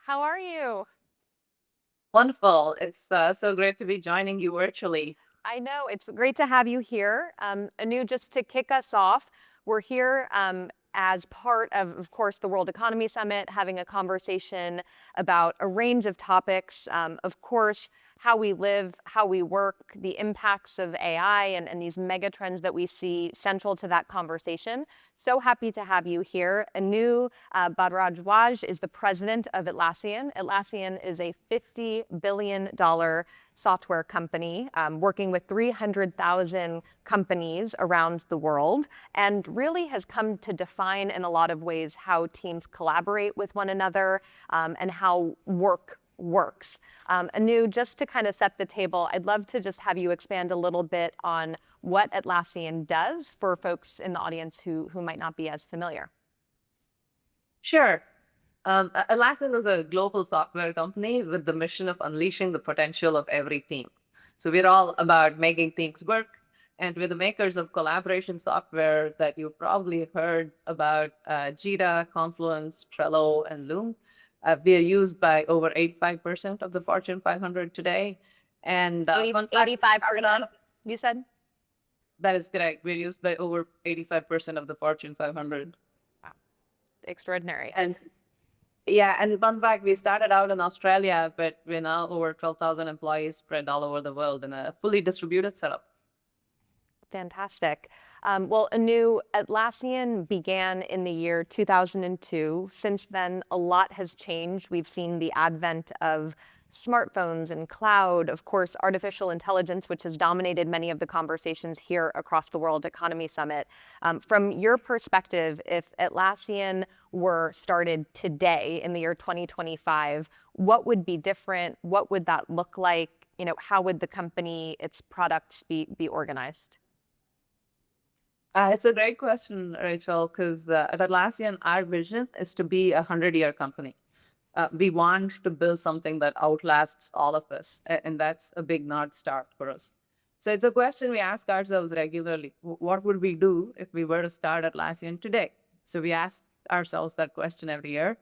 How are you? Wonderful. It's so great to be joining you virtually. I know it's great to have you here. Anu, just to kick us off, we're here as part of course, the World Economy Summit, having a conversation about a range of topics. Of course, how we live, how we work, the impacts of AI, and these mega trends that we see central to that conversation. So happy to have you here. Anu Bharadwaj is the president of Atlassian. Atlassian is a $50 billion software company working with 300,000 companies around the world, and really has come to define in a lot of ways how teams collaborate with one another and how work works. Anu, just to kind of set the table, I'd love to just have you expand a little bit on what Atlassian does for folks in the audience who might not be as familiar. Sure. Atlassian is a global software company with the mission of unleashing the potential of every team. So we're all about making things work. And we're the makers of collaboration software that you probably heard about Jira, Confluence, Trello, and Loom. We are used by over 85% of the Fortune 500 today. And 85%, you said? that is correct. We're used by over 85% of the Fortune 500. Wow, extraordinary. And yeah, and fun fact, we started out in Australia, but we're now over 12,000 employees spread all over the world in a fully distributed setup. Fantastic. Well, Anu, Atlassian began in the year 2002. Since then, a lot has changed. We've seen the advent of smartphones and cloud, of course, artificial intelligence, which has dominated many of the conversations here across the World Economy Summit. From your perspective, if Atlassian were started today in the year 2025, what would be different? What would that look like? How would the company, its products be organized? It's a great question, Rachel, because at Atlassian, our vision is to be a 100-year company. We want to build something that outlasts all of us, and that's a big North Star for us. So it's a question we ask ourselves regularly. What would we do if we were to start Atlassian today? So we ask ourselves that question every year.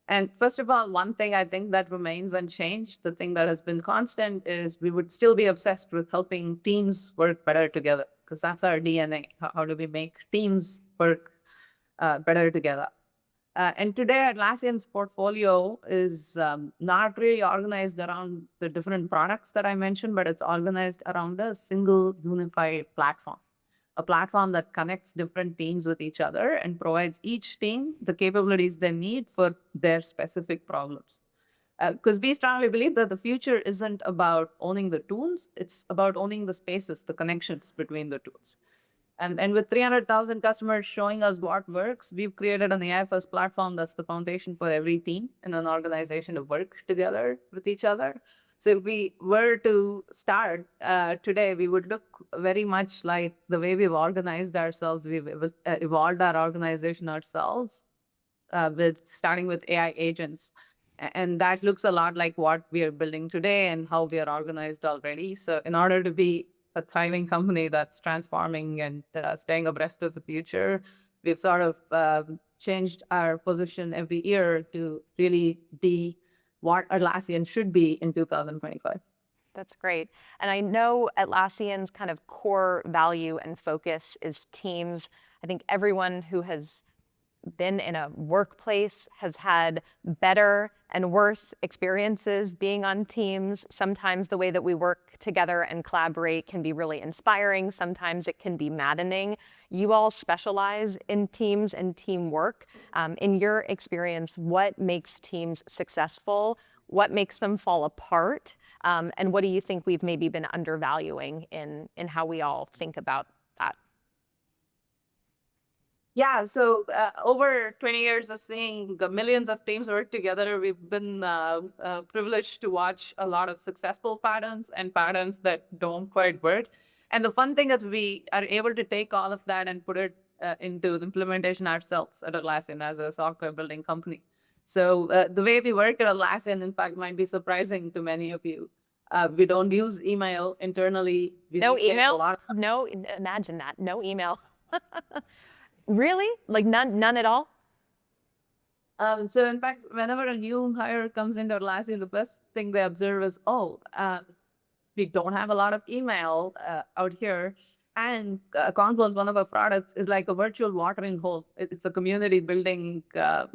And first of all, one thing I think that remains unchanged, the thing that has been constant is we would still be obsessed with helping teams work better together, because that's our DNA. How do we make teams work better together? And today, Atlassian's portfolio is not really organized around the different products that I mentioned, but it's organized around a single unified platform, a platform that connects different teams with each other and provides each team the capabilities they need for their specific problems. Because we strongly believe that the future isn't about owning the tools, it's about owning the spaces, the connections between the tools. And with 300,000 customers showing us what works, we've created an AI-first platform that's the foundation for every team in an organization to work together with each other. So if we were to start today, we would look very much like the way we've organized ourselves. We've evolved our organization ourselves with starting with AI agents. And that looks a lot like what we are building today and how we are organized already. So in order to be a thriving company that's transforming and staying abreast of the future, we've sort of changed our position every year to really be what Atlassian should be in 2025. That's great. And I know Atlassian's kind of core value and focus is teams. I think everyone who has been in a workplace has had better and worse experiences being on teams. Sometimes the way that we work together and collaborate can be really inspiring. Sometimes it can be maddening. You all specialize in teams and teamwork. In your experience, what makes teams successful? What makes them fall apart? And what do you think we've maybe been undervaluing in how we all think about that? Yeah, so over 20 years of seeing the millions of teams work together, we've been privileged to watch a lot of successful patterns and patterns that don't quite work. And the fun thing is we are able to take all of that and put it into the implementation ourselves at Atlassian as a software building company. So the way we work at Atlassian, in fact, might be surprising to many of you. We don't use email internally. No email? No, imagine that. No email. Really? Like none at all? So in fact, whenever a new hire comes into Atlassian, the first thing they observe is, oh, we don't have a lot of email out here. And Console, one of our products, is like a virtual watering hole. It's a community building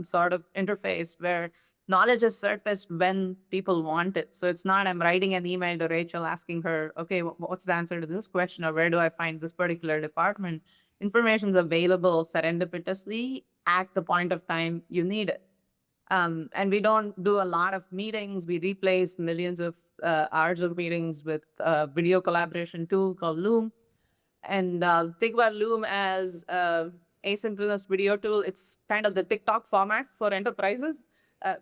sort of interface where knowledge is surfaced when people want it. So it's not I'm writing an email to Rachel asking her, okay, what's the answer to this question, or where do I find this particular department? Information is available serendipitously at the point of time you need it. And we don't do a lot of meetings. We replace millions of hours of meetings with a video collaboration tool called Loom. And think about Loom as asynchronous video tool. It's kind of the TikTok format for enterprises,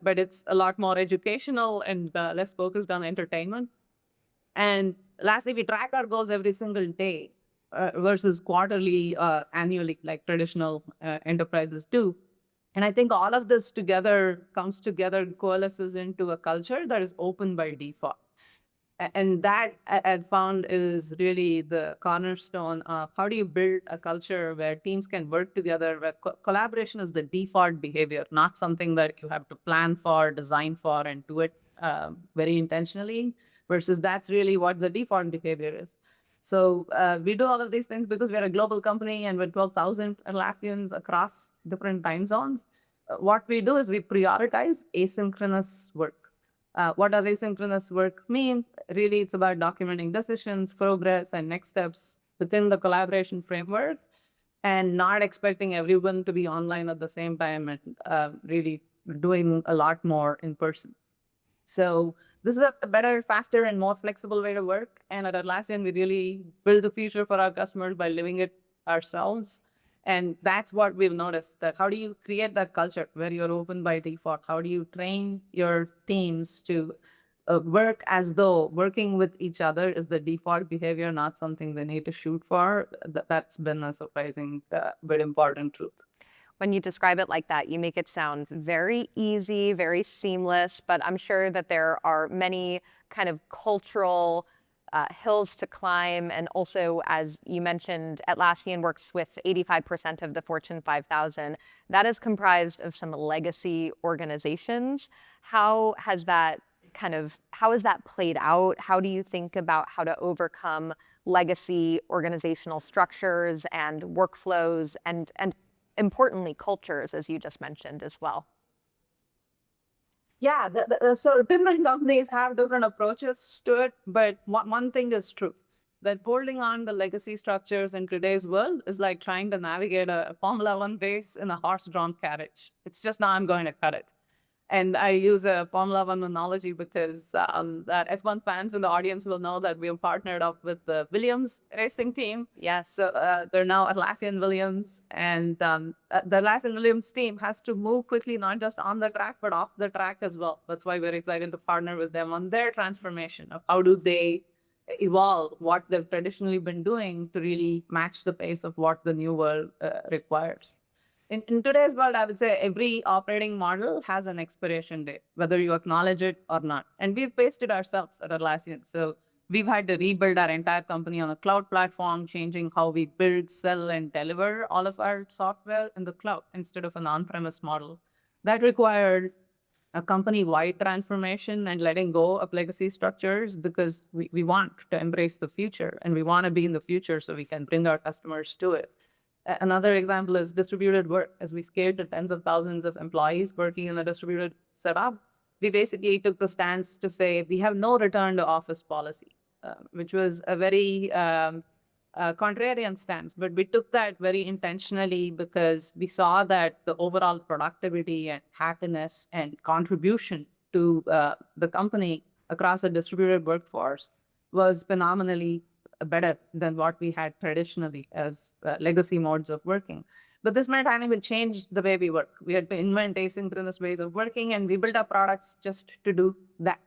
but it's a lot more educational and less focused on entertainment. And lastly, we track our goals every single day versus quarterly, annually, like traditional enterprises do. And I think all of this together comes together, coalesces into a culture that is open by default. And that I found is really the cornerstone of how do you build a culture where teams can work together, where collaboration is the default behavior, not something that you have to plan for, design for, and do it very intentionally, versus that's really what the default behavior is. So we do all of these things because we're a global company and with 12,000 Atlassians across different time zones. What we do is we prioritize asynchronous work. What does asynchronous work mean? Really, it's about documenting decisions, progress, and next steps within the collaboration framework and not expecting everyone to be online at the same time and really doing a lot more in person. So this is a better, faster, and more flexible way to work. And at Atlassian, we really build the future for our customers by living it ourselves. And that's what we've noticed, that how do you create that culture where you're open by default? How do you train your teams to work as though working with each other is the default behavior, not something they need to shoot for? That's been a surprising but important truth. When you describe it like that, you make it sound very easy, very seamless, but I'm sure that there are many kind of cultural hills to climb. And also, as you mentioned, Atlassian works with 85% of the Fortune 5,000. That is comprised of some legacy organizations. How has that played out? How do you think about how to overcome legacy organizational structures and workflows and importantly, cultures, as you just mentioned as well? Yeah, so different companies have different approaches to it, but one thing is true, that holding on the legacy structures in today's world is like trying to navigate a Formula One race in a horse-drawn carriage. It's just not going to cut it. And I use a Formula One analogy because that F1 fans in the audience will know that we have partnered up with the Williams racing team. Yes. So they're now Atlassian Williams, and the Atlassian Williams team has to move quickly, not just on the track, but off the track as well. That's why we're excited to partner with them on their transformation of how do they evolve what they've traditionally been doing to really match the pace of what the new world requires. In today's world, I would say every operating model has an expiration date, whether you acknowledge it or not. And we've faced it ourselves at Atlassian. So we've had to rebuild our entire company on a cloud platform, changing how we build, sell, and deliver all of our software in the cloud instead of an on-premise model. That required a company-wide transformation and letting go of legacy structures because we want to embrace the future and we want to be in the future so we can bring our customers to it. Another example is distributed work. As we scaled to tens of thousands of employees working in a distributed setup, we basically took the stance to say we have no return to office policy, which was a very contrarian stance. But we took that very intentionally because we saw that the overall productivity and happiness and contribution to the company across a distributed workforce was phenomenally better than what we had traditionally as legacy modes of working. But this meant having to change the way we work. We had to invent asynchronous ways of working, and we built our products just to do that.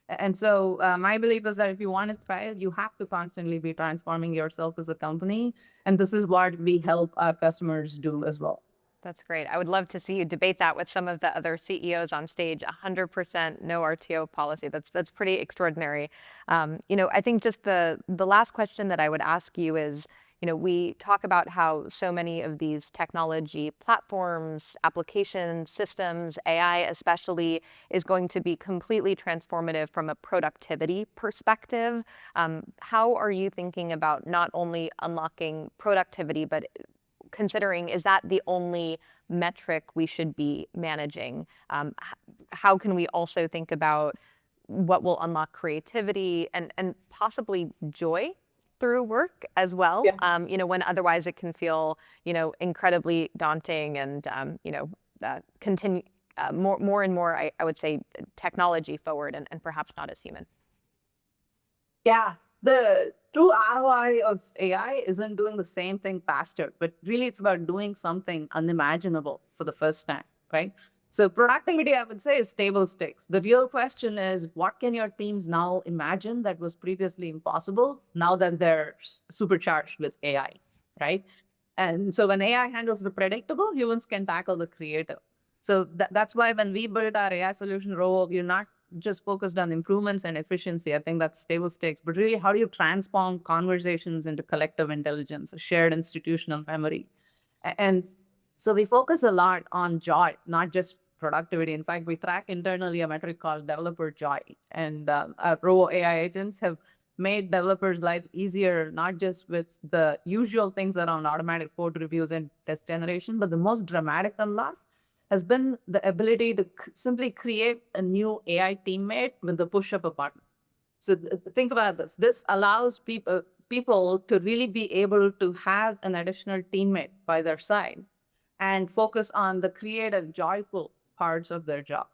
And so my belief is that if you want to thrive, you have to constantly be transforming yourself as a company. And this is what we help our customers do as well. That's great. I would love to see you debate that with some of the other CEOs on stage. 100% no RTO policy. That's pretty extraordinary. I think just the last question that I would ask you is, we talk about how so many of these technology platforms, applications, systems, AI especially, is going to be completely transformative from a productivity perspective. How are you thinking about not only unlocking productivity, but considering, is that the only metric we should be managing? How can we also think about what will unlock creativity and possibly joy through work as well? Yeah. When otherwise it can feel, incredibly daunting and, continue more and more, I would say, technology forward and perhaps not as human. Yeah, the true ROI of AI isn't doing the same thing faster, but really it's about doing something unimaginable for the first time, right? So productivity, I would say, is table stakes. The real question is, what can your teams now imagine that was previously impossible now that they're supercharged with AI, right? And so when AI handles the predictable, humans can tackle the creative. So that's why when we build our AI solution role, you're not just focused on improvements and efficiency. I think that's table stakes, but really, how do you transform conversations into collective intelligence, a shared institutional memory? And so we focus a lot on joy, not just productivity. In fact, we track internally a metric called developer joy. And our Rovo AI agents have made developers' lives easier, not just with the usual things around automatic code reviews and test generation, but the most dramatic unlock has been the ability to simply create a new AI teammate with the push of a button. So think about this. This allows people to really be able to have an additional teammate by their side and focus on the creative, joyful parts of their job.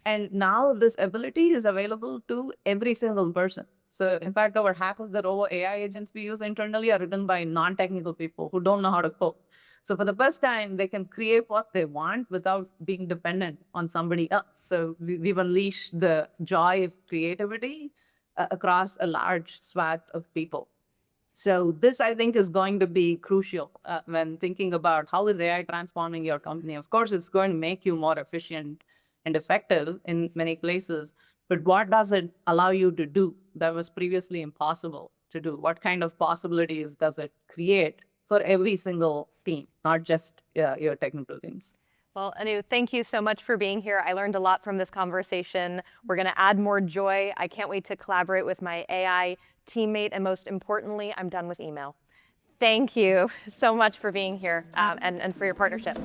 And now this ability is available to every single person. So in fact, over half of the Rovo AI agents we use internally are written by non-technical people who don't know how to code. So for the first time, they can create what they want without being dependent on somebody else. So we've unleashed the joy of creativity across a large swath of people. So this, I think, is going to be crucial when thinking about how is AI transforming your company. Of course, it's going to make you more efficient and effective in many places, but what does it allow you to do that was previously impossible to do? What kind of possibilities does it create for every single team, not just your technical teams? Well, Anu, thank you so much for being here. I learned a lot from this conversation. We're going to add more joy. I can't wait to collaborate with my AI teammate. And most importantly, I'm done with email. Thank you so much for being here and for your partnership.